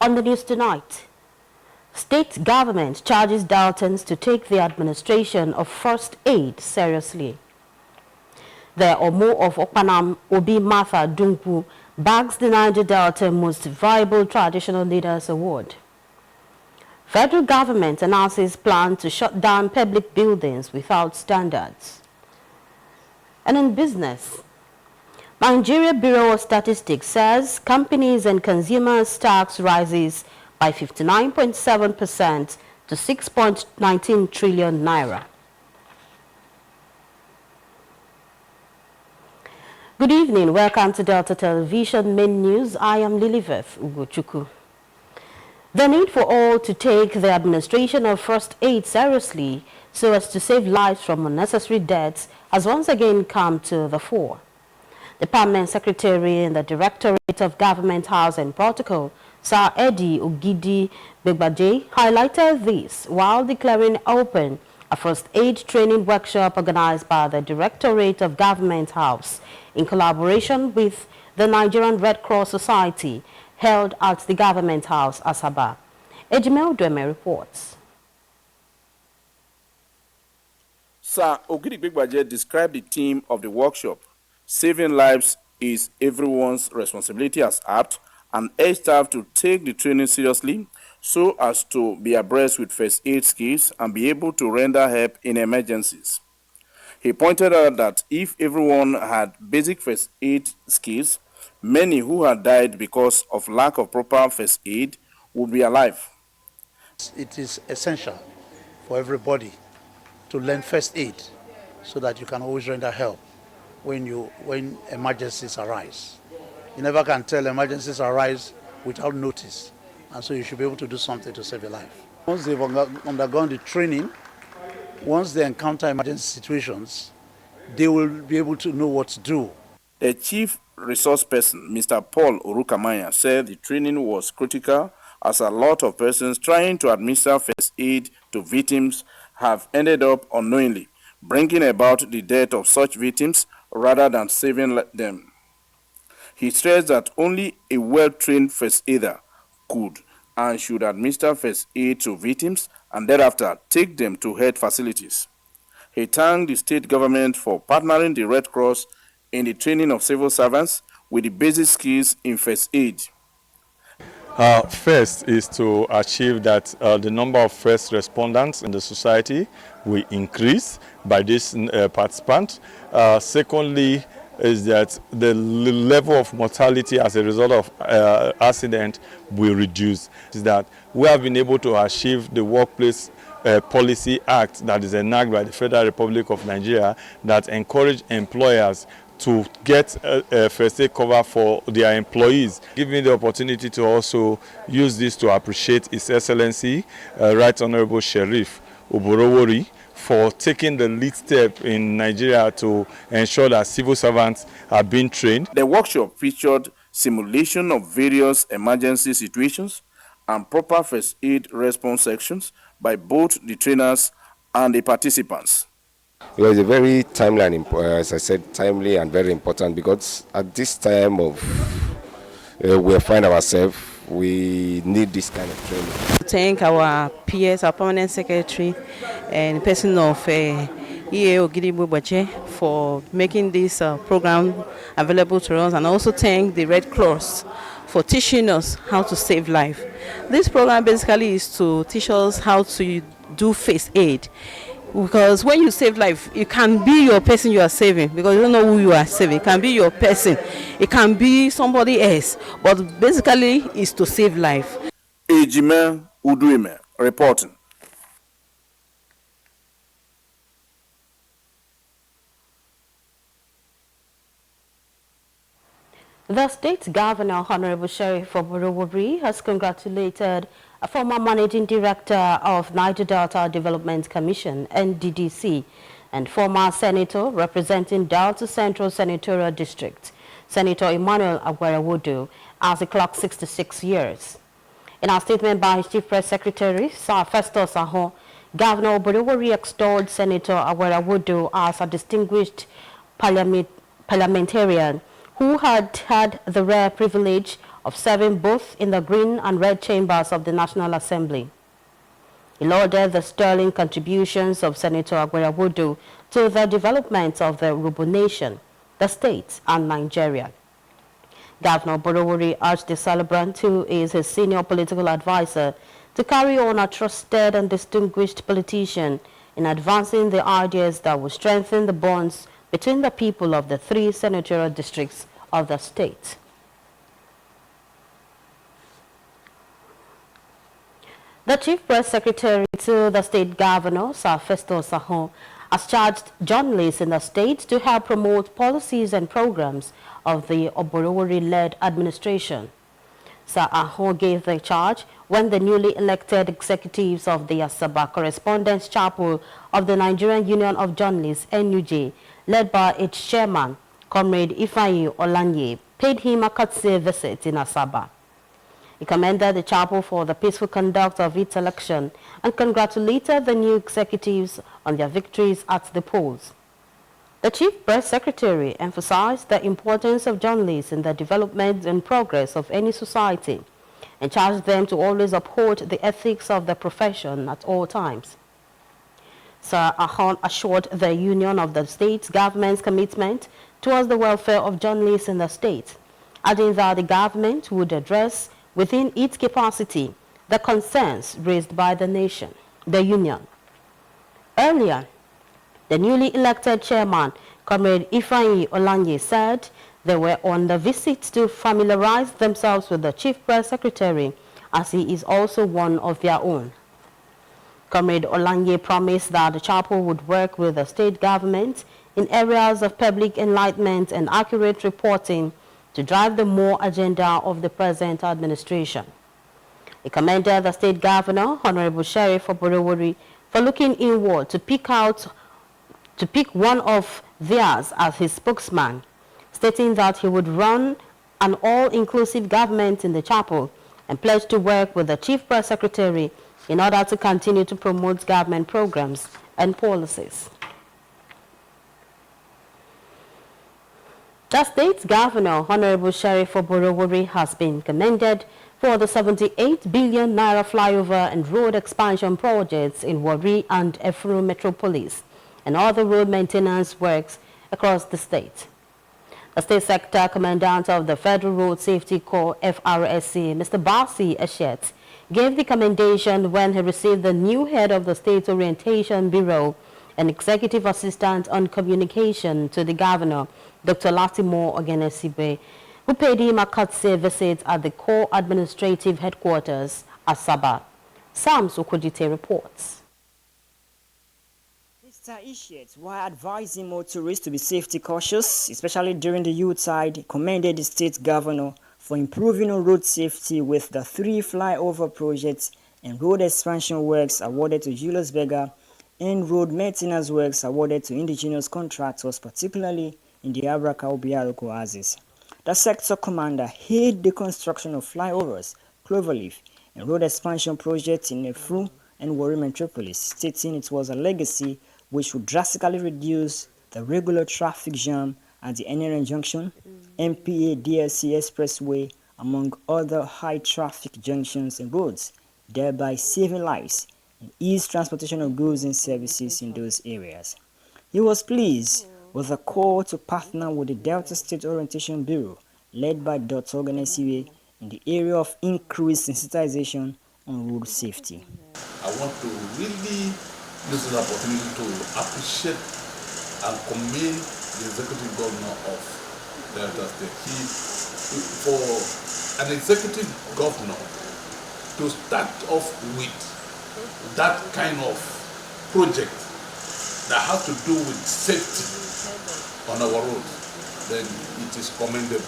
On the news tonight, state government charges Daltons to take the administration of first aid seriously. The Omo of Okpanam, Obi Martha Dungu, bags the Niger Delta Most Viable Traditional Leaders Award. Federal government announces plan to shut down public buildings without standards. And in business, Nigeria Bureau of Statistics says companies and consumers tax rises by 59.7% to 6.19 trillion naira. Good evening. Welcome to Delta Television Main News. I am Lilibeth Ugochukwu. The need for all to take the administration of first aid seriously so as to save lives from unnecessary deaths has once again come to the fore. The Permanent Secretary in the Directorate of Government House and Protocol, Sir Eddie Ogidi Begbaje, highlighted this while declaring open a first aid training workshop organized by the Directorate of Government House in collaboration with the Nigerian Red Cross Society, held at the Government House, Asaba. Ejimel Dweme reports. Sir Ogidi Begbaje described the theme of the workshop. Saving lives is everyone's responsibility as apt, and urged staff to take the training seriously so as to be abreast with first aid skills and be able to render help in emergencies. He pointed out that if everyone had basic first aid skills, many who had died because of lack of proper first aid would be alive. It is essential for everybody to learn first aid so that you can always render help when emergencies arise. You never can tell emergencies arise without notice, and so you should be able to do something to save your life. Once they've undergone the training, once they encounter emergency situations, they will be able to know what to do. The chief resource person, Mr. Paul Orukamaya, said the training was critical as a lot of persons trying to administer first aid to victims have ended up unknowingly, bringing about the death of such victims rather than saving them. He stressed that only a well-trained first aider could and should administer first aid to victims and thereafter take them to health facilities. He thanked the state government for partnering the Red Cross in the training of civil servants with the basic skills in first aid. First is to achieve that the number of first responders in the society will increase by this participant. Secondly, is that the level of mortality as a result of accident will reduce. Is that we have been able to achieve the Workplace Policy Act that is enacted by the Federal Republic of Nigeria that encourage employers to get first aid cover for their employees, giving the opportunity to also use this to appreciate His Excellency, Right Honorable Sheriff Oborowori, for taking the lead step in Nigeria to ensure that civil servants are being trained. The workshop featured simulation of various emergency situations and proper first aid response sections by both the trainers and the participants. It was a very timely and, as I said, timely and very important because at this time of we find ourselves, we need this kind of training. Thank our PS, our permanent secretary, and the person of EA Ogidi Begbaje for making this program available to us, and also thank the Red Cross for teaching us how to save life. This program basically is to teach us how to do first aid. Because when you save life, it can be your person you are saving, because you don't know who you are saving. It can be your person, it can be somebody else, but basically it's to save life. Ejime Uduime reporting. The state governor, Honorable Sheriff Oborowori, has congratulated a former managing director of Niger Delta Development Commission, NDDC, and former senator representing Delta Central Senatorial District, Senator Emmanuel Agwarawodo, as he clocked 66 years. In a statement by his Chief Press Secretary, Sir Festus Ahon, Governor Oborowori extolled Senator Agwarawodo as a distinguished parliamentarian who had had the rare privilege of serving both in the green and red chambers of the National Assembly. He lauded the sterling contributions of Senator Agberawodo to the development of the Urhobo Nation, the state, and Nigeria. Governor Borowori urged the celebrant, who is his senior political advisor, to carry on a trusted and distinguished politician in advancing the ideas that will strengthen the bonds between the people of the 3 senatorial districts of the state. The Chief Press Secretary to the State Governor, Sir Festus Ahon, has charged journalists in the state to help promote policies and programs of the Oborowori-led administration. Sir Ahon gave the charge when the newly elected executives of the Asaba Correspondence Chapel of the Nigerian Union of Journalists, NUJ, led by its chairman, Comrade Ifeanyi Olanye, paid him a courtesy visit in Asaba. He commended the chapel for the peaceful conduct of its election and congratulated the new executives on their victories at the polls. The Chief Press Secretary emphasized the importance of journalists in the development and progress of any society and charged them to always uphold the ethics of the profession at all times. Sir Ahon assured the Union of the State government's commitment towards the welfare of journalists in the state, adding that the government would address within its capacity the concerns raised by the union. Earlier, the newly elected chairman, Comrade Ifeanyi Olanye, said they were on the visit to familiarize themselves with the Chief Press Secretary, as he is also one of their own. Comrade Olanye promised that the chapel would work with the state government in areas of public enlightenment and accurate reporting to drive the more agenda of the present administration. He commended the state governor, Honorable Sheriff Oborowori, for looking inward to pick one of theirs as his spokesman, stating that he would run an all-inclusive government in the chapel and pledged to work with the Chief Press Secretary in order to continue to promote government programs and policies. The state's governor, Honorable Sheriff Oborowori, has been commended for the 78 billion naira flyover and road expansion projects in Warri and Efuru Metropolis and other road maintenance works across the state. The State Sector Commandant of the Federal Road Safety Corps, FRSC, Mr. Basi Eshet, gave the commendation when he received the new head of the State Orientation Bureau and Executive Assistant on Communication to the Governor, Dr. Latimo Ogenesibe, who paid him a courtesy visit at the Corps Administrative Headquarters, Asaba. Sam Sokojite reports. Mr. Ishet, while advising motorists to be safety cautious, especially during the Yuletide, commended the state governor for improving road safety with the 3 flyover projects and road expansion works awarded to Julius Berger and road maintenance works awarded to indigenous contractors, particularly in the Abraka-Obiara oasis. The sector commander hailed the construction of flyovers, cloverleaf, and road expansion projects in Efuru and Warri Metropolis, stating it was a legacy which would drastically reduce the regular traffic jam at the NRN Junction, MPA DLC Expressway, among other high-traffic junctions and roads, thereby saving lives and ease transportation of goods and services in those areas. He was pleased with a call to partner with the Delta State Orientation Bureau, led by Dr. Ogenesibe, in the area of increased sensitization on road safety. I want to really use this opportunity to appreciate and commend the Executive Governor of Delta State. For an Executive Governor to start off with that kind of project that has to do with safety on our roads, then it is commendable.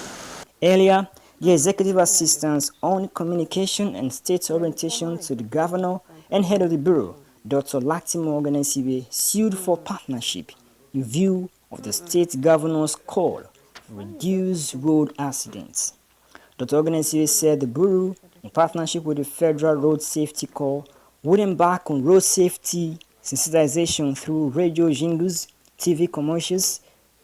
Earlier, the executive assistants on communication and state orientation to the governor and head of the bureau, Dr. Latimo Ogenesibe, sued for partnership in view of the state governor's call to reduce road accidents. Dr. Ogenesibe said the bureau, in partnership with the Federal Road Safety Corps, would embark on road safety sensitization through radio jingles, TV commercials,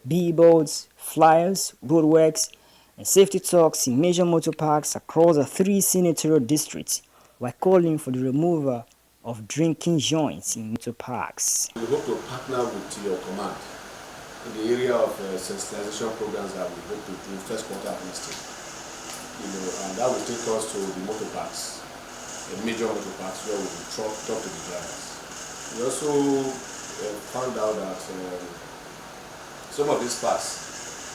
billboards, flyers, roadworks, and safety talks in major motor parks across the 3 senatorial districts, while calling for the removal of drinking joints in motor parks. We hope to partner with your command in the area of sensitization programs that we hope to do first quarter of next year. And that will take us to the motor parks, the major motor parks where we will talk to the drivers. We also found out that some of these parks,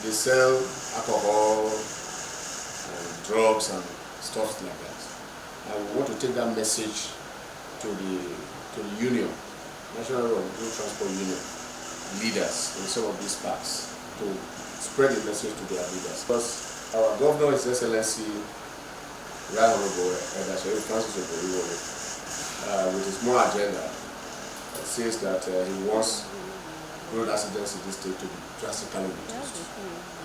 they sell alcohol and drugs and stuff like that. And we want to take that message to the union, National Road Transport Union leaders in some of these parks to spread the message to their leaders. Because our governor, His Excellency, Right Honorable Edasheri Francis Oboiwole, with his more agenda, says that he wants road accidents in this state to be drastically reduced,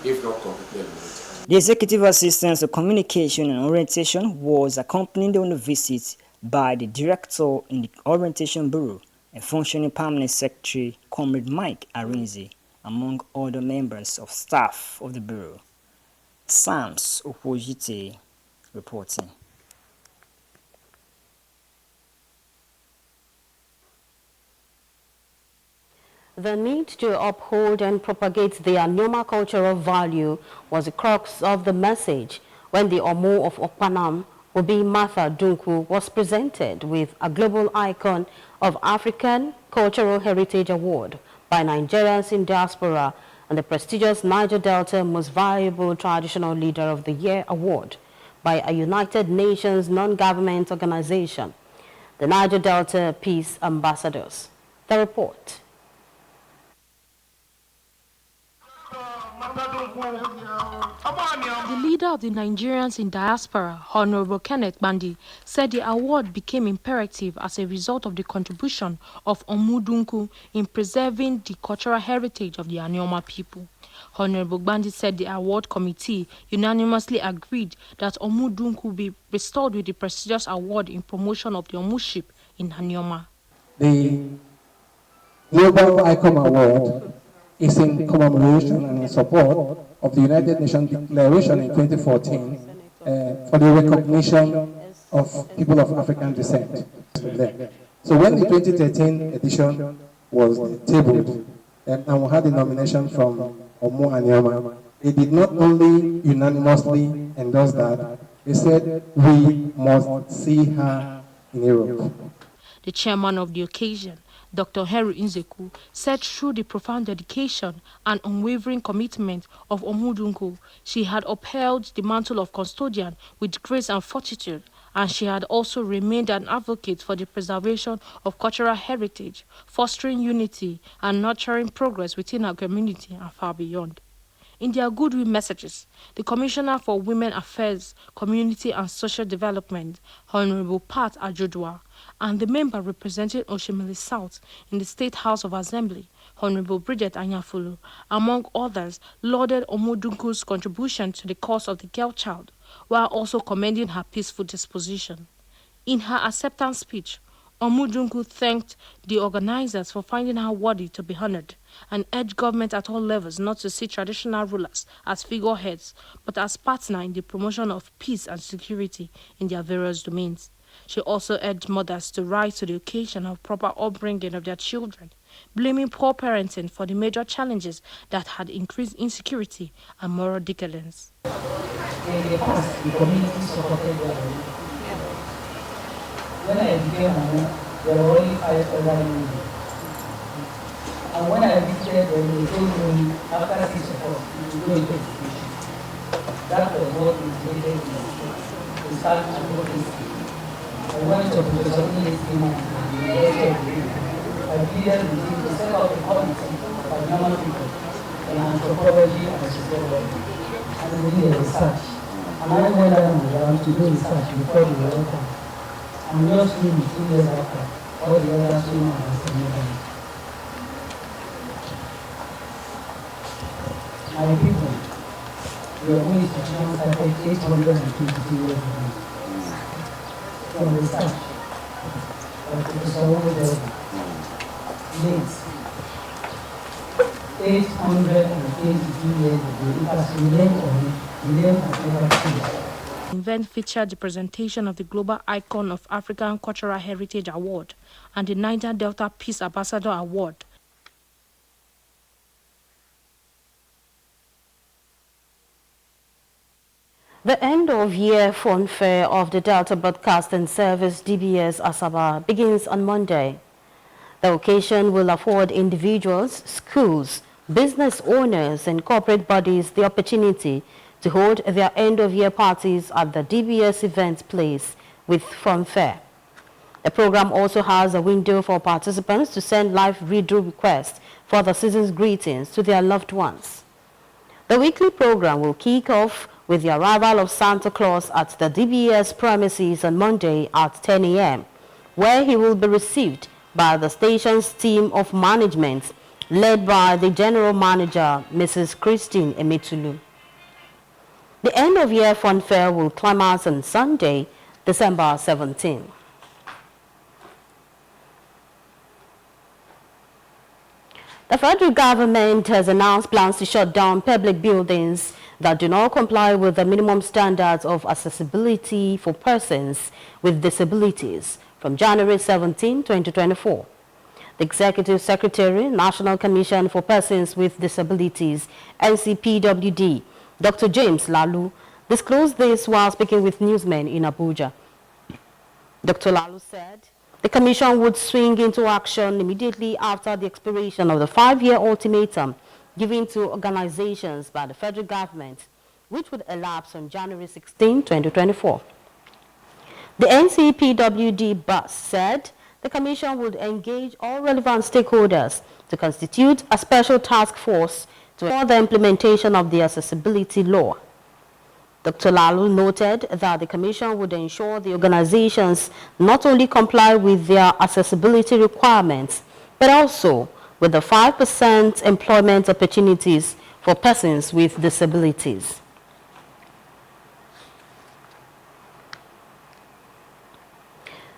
if not completely eliminated. The executive assistant of communication and orientation was accompanied on the visit by the director in the Orientation Bureau and functioning permanent secretary, Comrade Mike Arinze, among other members of staff of the bureau. Sams Opojite reporting. The need to uphold and propagate the Anyoma cultural value was the crux of the message when the Omo of Okpanam, Obi Martha Dunku, was presented with a global icon of African Cultural Heritage Award by Nigerians in Diaspora and the prestigious Niger Delta Most Valuable Traditional Leader of the Year Award by a United Nations non-government organization, the Niger Delta Peace Ambassadors. The report. The leader of the Nigerians in diaspora, Honorable Kenneth Bandi, said the award became imperative as a result of the contribution of Omudunku in preserving the cultural heritage of the Anyoma people. Honorable Bandi said the award committee unanimously agreed that Omudunku be restored with the prestigious award in promotion of the Omuship in Anyoma. The Global Icon Award is in commemoration and in support of the United Nations Declaration in 2014 for the recognition of people of African descent. So when the 2013 edition was tabled and we had the nomination from Omo Anyoma, they did not only unanimously endorse that, they said we must see her in Europe. The chairman of the occasion, Dr. Heru Nzeku, said through the profound dedication and unwavering commitment of Omudunku, she had upheld the mantle of custodian with grace and fortitude, and she had also remained an advocate for the preservation of cultural heritage, fostering unity and nurturing progress within our community and far beyond. In their goodwill messages, the Commissioner for Women Affairs, Community and Social Development, Honorable Pat Ajodwa, and the member representing Oshimili South in the State House of Assembly, Honorable Bridget Anyafulu, among others, lauded Omudunku's contribution to the cause of the girl child, while also commending her peaceful disposition. In her acceptance speech, Omudunku thanked the organizers for finding her worthy to be honored and urged government at all levels not to see traditional rulers as figureheads, but as partners in the promotion of peace and security in their various domains. She also urged mothers to rise to the occasion of proper upbringing of their children, blaming poor parenting for the major challenges that had increased insecurity and moral decadence. In the past, the community supported them. When I became home, there were only 5 other women. And when I visited them, they told me after 6 of us, we will go into education. That was what motivated me to start advocacy. I went to Professor English and the University of Benin. I pleaded with him to set up a committee of Anyoma people in anthropology and sociology. And we did a research. And I went down around to do research before the welcome. And just 2 years after, all the other women are coming. My people, your own institution started 822 years ago. From research, but Professor Owodowo dates 822 years ago. It has remained on it. The name has never changed. The event featured the presentation of the Global Icon of African Cultural Heritage Award and the Niger Delta Peace Ambassador Award. The end-of-year fun fair of the Delta Broadcasting Service DBS Asaba begins on Monday. The occasion will afford individuals, schools, business owners and corporate bodies the opportunity to hold their end-of-year parties at the DBS event place with fun fair. The program also has a window for participants to send live read-through requests for the season's greetings to their loved ones. The weekly program will kick off with the arrival of Santa Claus at the DBS premises on Monday at 10 a.m., where he will be received by the station's team of management, led by the General Manager, Mrs. Christine Emetulu. The end-of-year fun fair will climax on Sunday, December 17. The federal government has announced plans to shut down public buildings that do not comply with the minimum standards of accessibility for persons with disabilities from January 17, 2024. The Executive Secretary, National Commission for Persons with Disabilities, NCPWD, Dr. James Lalu, disclosed this while speaking with newsmen in Abuja. Dr. Lalu said the Commission would swing into action immediately after the expiration of the 5-year ultimatum given to organizations by the federal government, which would elapse on January 16, 2024. The NCPWD BUS said the Commission would engage all relevant stakeholders to constitute a special task force to ensure the implementation of the accessibility law. Dr. Lalu noted that the Commission would ensure the organizations not only comply with their accessibility requirements, but also with the 5% employment opportunities for persons with disabilities.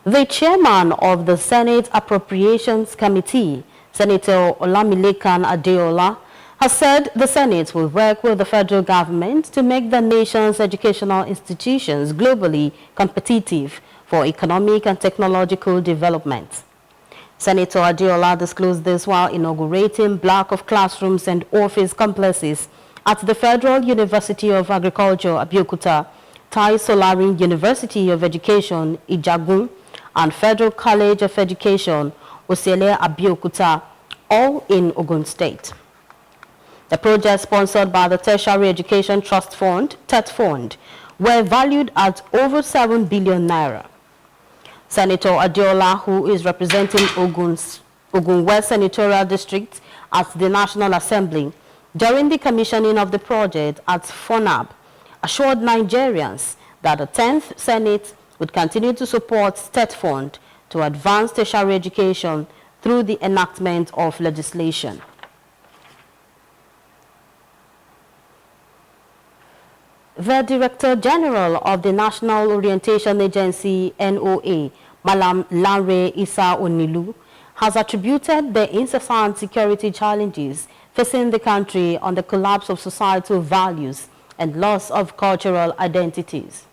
The chairman of the Senate Appropriations Committee, Senator Olamilekan Adeola, has said the Senate will work with the federal government to make the nation's educational institutions globally competitive for economic and technological development. Senator Adeola disclosed this while inaugurating block of classrooms and office complexes at the Federal University of Agriculture, Abeokuta, Tai Solarin University of Education, Ijagun, and Federal College of Education, Osele Abeokuta, all in Ogun State. The projects sponsored by the Tertiary Education Trust Fund, TET Fund, were valued at over 7 billion naira. Senator Adeola, who is representing Ogun West Senatorial District at the National Assembly, during the commissioning of the project at FONAB, assured Nigerians that the 10th Senate would continue to support TET Fund to advance tertiary education through the enactment of legislation. The Director General of the National Orientation Agency, NOA, Malam Lanre Issa Onilu, has attributed the incessant security challenges facing the country on the collapse of societal values and loss of cultural identities.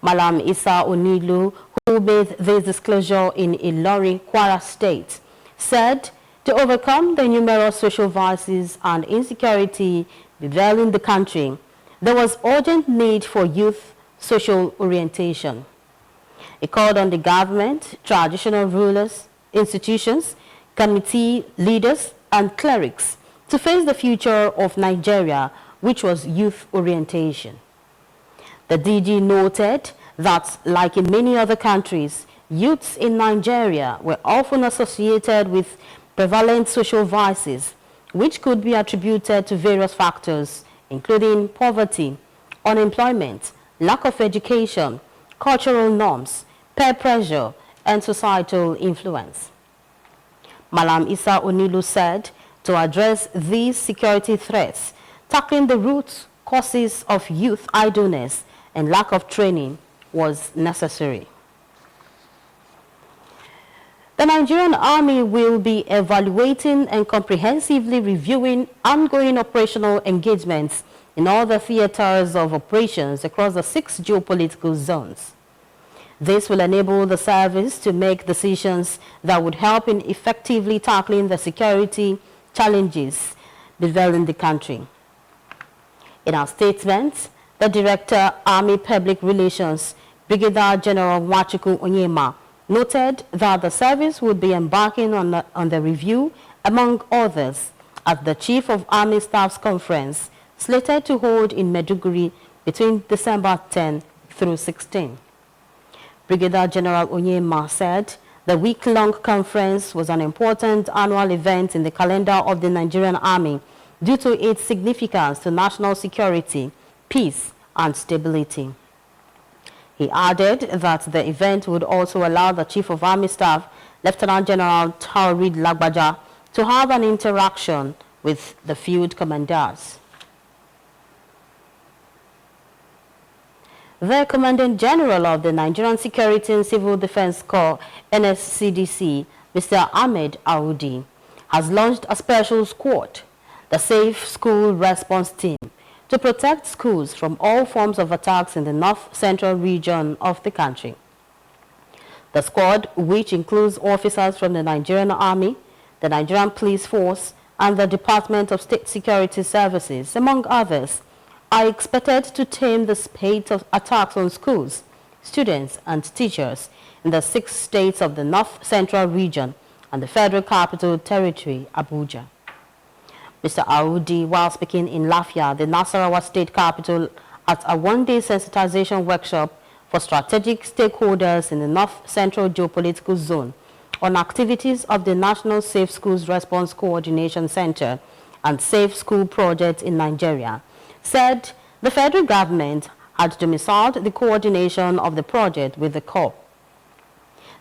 Malam Issa Onilu, who made this disclosure in Ilorin, Kwara State, said to overcome the numerous social vices and insecurity prevailing in the country, there was urgent need for youth social orientation. He called on the government, traditional rulers, institutions, committee leaders, and clerics to face the future of Nigeria, which was youth orientation. The DG noted that, like in many other countries, youths in Nigeria were often associated with prevalent social vices, which could be attributed to various factors, including poverty, unemployment, lack of education, cultural norms, peer pressure, and societal influence. Malam Issa Onilu said to address these security threats, tackling the root causes of youth idleness and lack of training was necessary. The Nigerian Army will be evaluating and comprehensively reviewing ongoing operational engagements in all the theaters of operations across the 6 geopolitical zones. This will enable the service to make decisions that would help in effectively tackling the security challenges befalling the country. In our statement, the Director, Army Public Relations, Brigadier General Nwachukwu Onyema, noted that the service would be embarking on the review, among others, at the Chief of Army Staff's Conference, slated to hold in Maiduguri between December 10 through 16. Brigadier General Onyema said the week-long conference was an important annual event in the calendar of the Nigerian Army due to its significance to national security, peace, and stability. He added that the event would also allow the Chief of Army Staff, Lieutenant General Taoreed Lagbaja, to have an interaction with the field commanders. The Commandant General of the Nigerian Security and Civil Defense Corps, NSCDC, Mr. Ahmed Aoudi, has launched a special squad, the Safe School Response Team, to protect schools from all forms of attacks in the north-central region of the country. The squad, which includes officers from the Nigerian Army, the Nigerian Police Force, and the Department of State Security Services, among others, are expected to tame the spate of attacks on schools, students, and teachers in the 6 states of the north-central region and the Federal Capital Territory, Abuja. Mr. Aoudi, while speaking in Lafia, the Nasarawa state capital, at a one-day sensitization workshop for strategic stakeholders in the north-central geopolitical zone on activities of the National Safe Schools Response Coordination Center and Safe School Project in Nigeria, said the federal government had domiciled the coordination of the project with the Corps.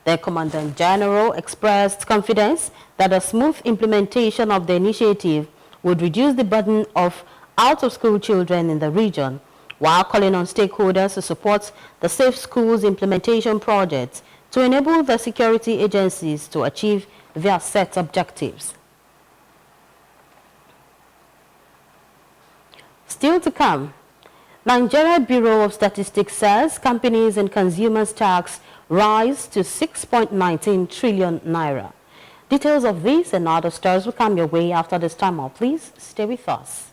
The Commandant General expressed confidence that a smooth implementation of the initiative would reduce the burden of out-of-school children in the region, while calling on stakeholders to support the Safe Schools implementation project to enable the security agencies to achieve their set objectives. Still to come, Nigeria Bureau of Statistics says companies and consumers tax rise to 6.19 trillion naira. Details of this and other stories will come your way after this time out. Please stay with us.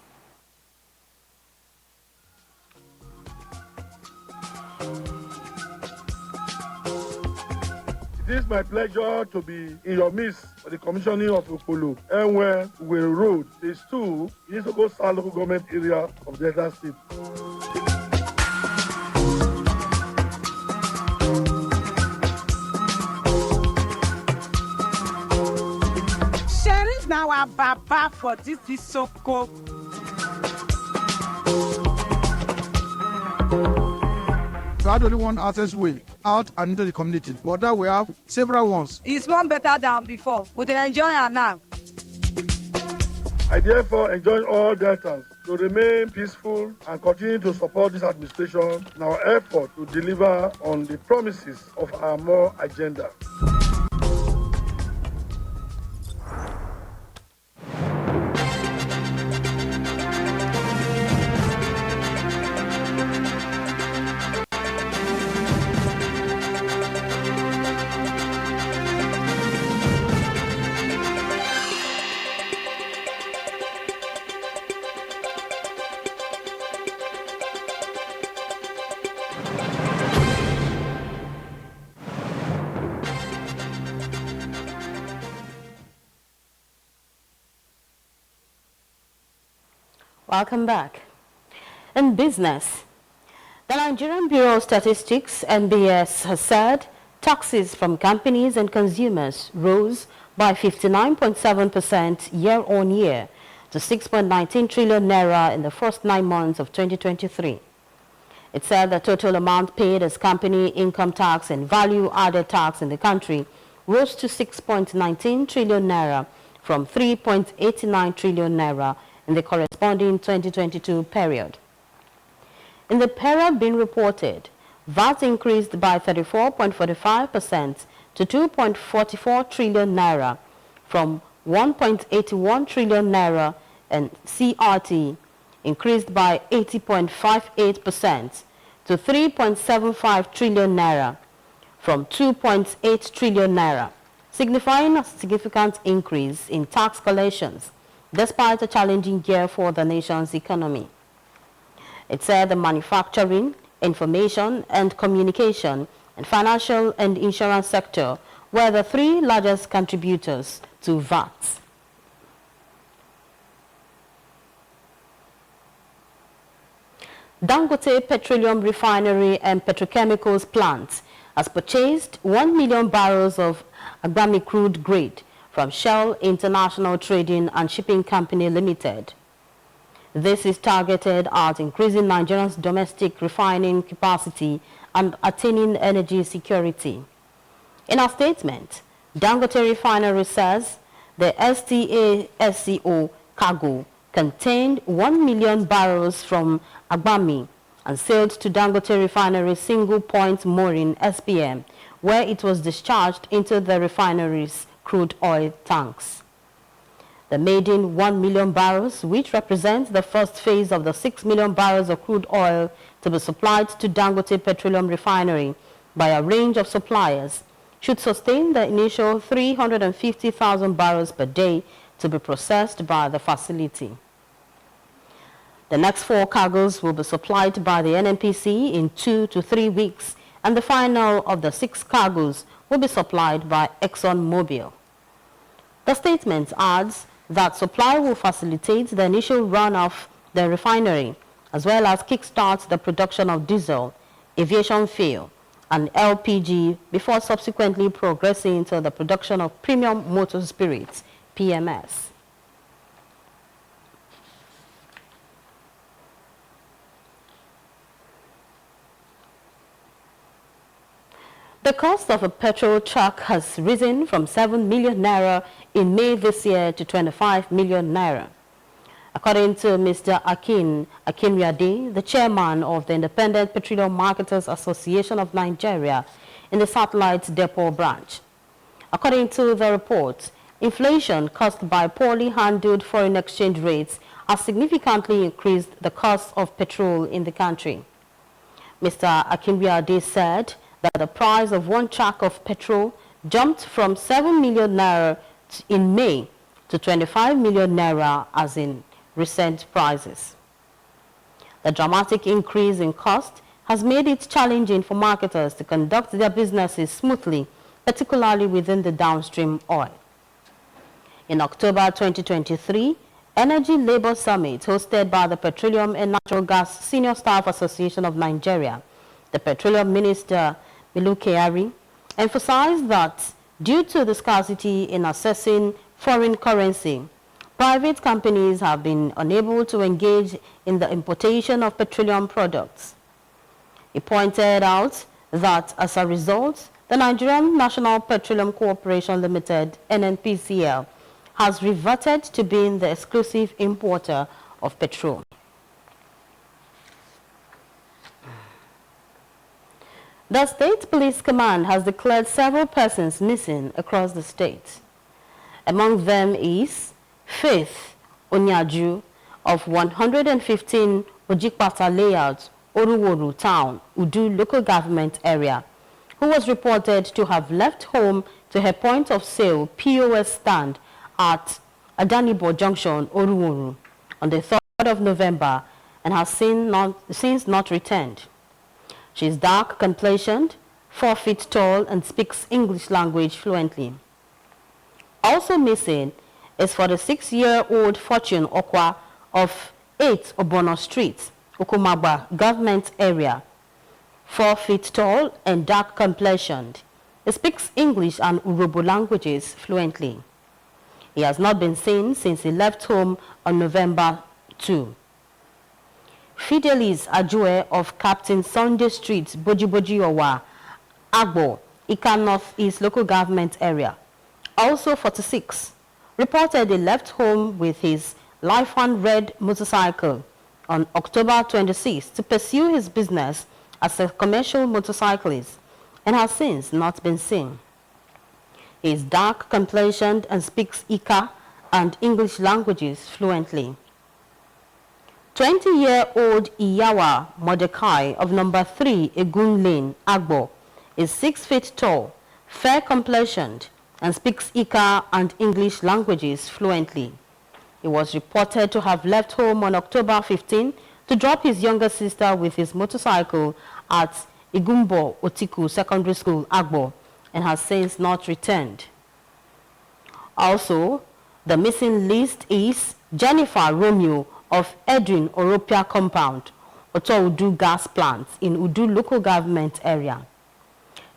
It is my pleasure to be in your midst for the commissioning of Okpolo, Enwe, Uwere Road, Phase 2, Isoko South Local Government Area of Delta State. Sheriff now our baba for this Isoko. We had only one access way out and into the community, but now we have several ones. It's one better than before. We enjoy it now. I therefore enjoin all Deltans to remain peaceful and continue to support this administration in our effort to deliver on the promises of our more agenda. Welcome back. In business, the Nigerian Bureau of Statistics, NBS, has said taxes from companies and consumers rose by 59.7% year-on-year to 6.19 trillion naira in the first 9 months of 2023. It said the total amount paid as company income tax and value-added tax in the country rose to 6.19 trillion naira from 3.89 trillion naira in the corresponding 2022 period. In the period being reported, VAT increased by 34.45% to 2.44 trillion naira from 1.81 trillion naira, and CRT increased by 80.58% to 3.75 trillion naira from 2.8 trillion naira, signifying a significant increase in tax collections despite a challenging year for the nation's economy. It said the manufacturing, information and communication, and financial and insurance sector were the three largest contributors to VAT. Dangote Petroleum Refinery and Petrochemicals Plant has purchased 1 million barrels of Agbami crude grade from Shell International Trading and Shipping Company Limited. This is targeted at increasing Nigeria's domestic refining capacity and attaining energy security. In a statement, Dangote Refinery says the STASCO cargo contained 1 million barrels from Agbami and sailed to Dangote Refinery Single Point Mooring SPM, where it was discharged into the refinery's crude oil tanks. The maiden 1 million barrels, which represents the first phase of the 6 million barrels of crude oil to be supplied to Dangote Petroleum Refinery by a range of suppliers, should sustain the initial 350,000 barrels per day to be processed by the facility. The next 4 cargoes will be supplied by the NNPC in 2 to 3 weeks, and the final of the 6 cargoes will be supplied by ExxonMobil. The statement adds that supply will facilitate the initial run of the refinery, as well as kickstart the production of diesel, aviation fuel, and LPG before subsequently progressing to the production of premium motor spirits, PMS. The cost of a petrol truck has risen from 7 million naira in May this year to 25 million naira. According to Mr. Akinriade, the chairman of the Independent Petroleum Marketers Association of Nigeria in the Satellite Depot branch. According to the report, inflation caused by poorly handled foreign exchange rates has significantly increased the cost of petrol in the country. Mr. Akinriade said that the price of 1 truck of petrol jumped from 7 million naira in May to 25 million naira as in recent prices. The dramatic increase in cost has made it challenging for marketers to conduct their businesses smoothly, particularly within the downstream oil. In October 2023, Energy Labour Summit hosted by the Petroleum and Natural Gas Senior Staff Association of Nigeria, the Petroleum Minister Milu Kyari emphasized that due to the scarcity in accessing foreign currency, private companies have been unable to engage in the importation of petroleum products. He pointed out that as a result, the Nigerian National Petroleum Corporation Limited, NNPCL, has reverted to being the exclusive importer of petrol. The State Police Command has declared several persons missing across the state. Among them is Faith Onyaju of 115 Ojikpata Layout, Oruworu Town, Udu Local Government Area, who was reported to have left home to her point of sale POS stand at Adanibo Junction, Oruworu, on the 3rd of November and has since not returned. She is dark complexioned, 4 feet tall, and speaks English language fluently. Also missing is 46-year-old Fortune Okwa of 8 Obono Street, Okumagba Government Area, 4 feet tall and dark complexioned. He speaks English and Urobo languages fluently. He has not been seen since he left home on November 2. Fidelis Ajue of Captain Sunday Street, Bojiboji Owa, Agbo, Ika North East Local Government Area, also 46, reported he left home with his Lifan red motorcycle on October 26 to pursue his business as a commercial motorcyclist and has since not been seen. He is dark complexioned and speaks Ika and English languages fluently. 20-year-old Iyawa Mordecai of number 3 Egun Lane, Agbo, is 6 feet tall, fair-complexioned, and speaks Ika and English languages fluently. He was reported to have left home on October 15 to drop his younger sister with his motorcycle at Igumbo Otiku Secondary School, Agbo, and has since not returned. Also, the missing list is Jennifer Romeo of Edwin Oropia Compound, Oto Udu Gas Plant in Udu local government area.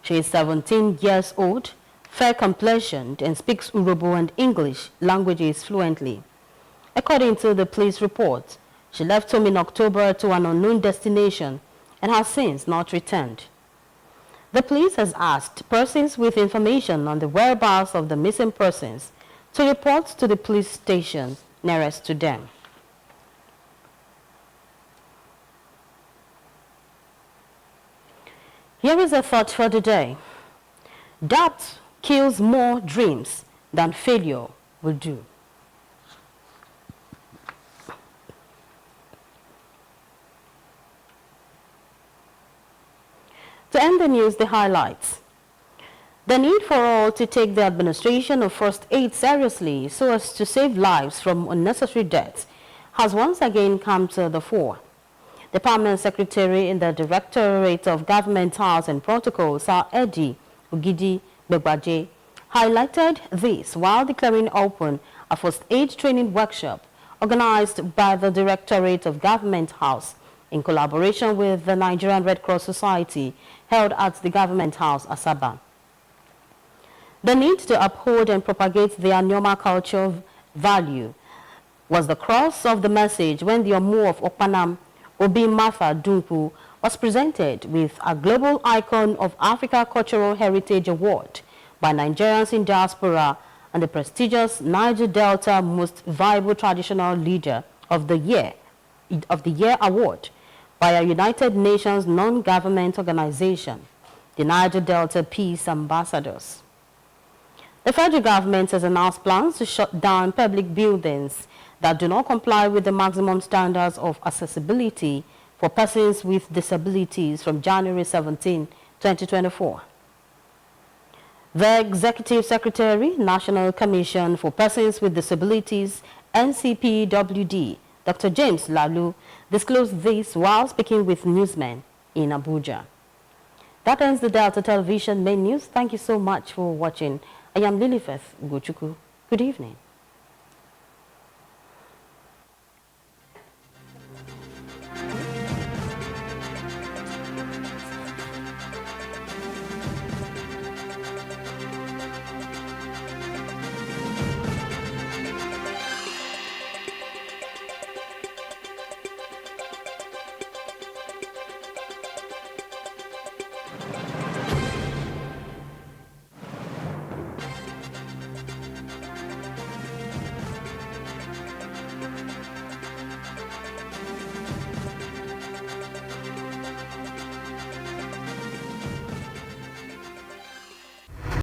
She is 17 years old, fair-complexioned, and speaks Urobo and English languages fluently. According to the police report, she left home in October to an unknown destination and has since not returned. The police has asked persons with information on the whereabouts of the missing persons to report to the police station nearest to them. Here is a thought for the day. Doubt kills more dreams than failure will do. To end the news, the highlights. The need for all to take the administration of first aid seriously so as to save lives from unnecessary deaths has once again come to the fore. The Permanent Secretary in the Directorate of Government House and Protocol, Sir Eddie Ugidi Begbaje, highlighted this while declaring open a first aid training workshop organized by the Directorate of Government House in collaboration with the Nigerian Red Cross Society held at the Government House, Asaba. The need to uphold and propagate the Anyoma culture value was the crux of the message when the Omu of Okpanam, Obi Martha Dunku, was presented with a Global Icon of Africa Cultural Heritage Award by Nigerians in Diaspora and the prestigious Niger Delta Most Viable Traditional Leader of the Year Award by a United Nations non-government organization, the Niger Delta Peace Ambassadors. The federal government has announced plans to shut down public buildings that do not comply with the maximum standards of accessibility for persons with disabilities from January 17, 2024. The Executive Secretary, National Commission for Persons with Disabilities, NCPWD, Dr. James Lalu, disclosed this while speaking with newsmen in Abuja. That ends the Delta Television main news. Thank you so much for watching. I am Lilibeth Ugochukwu. Good evening.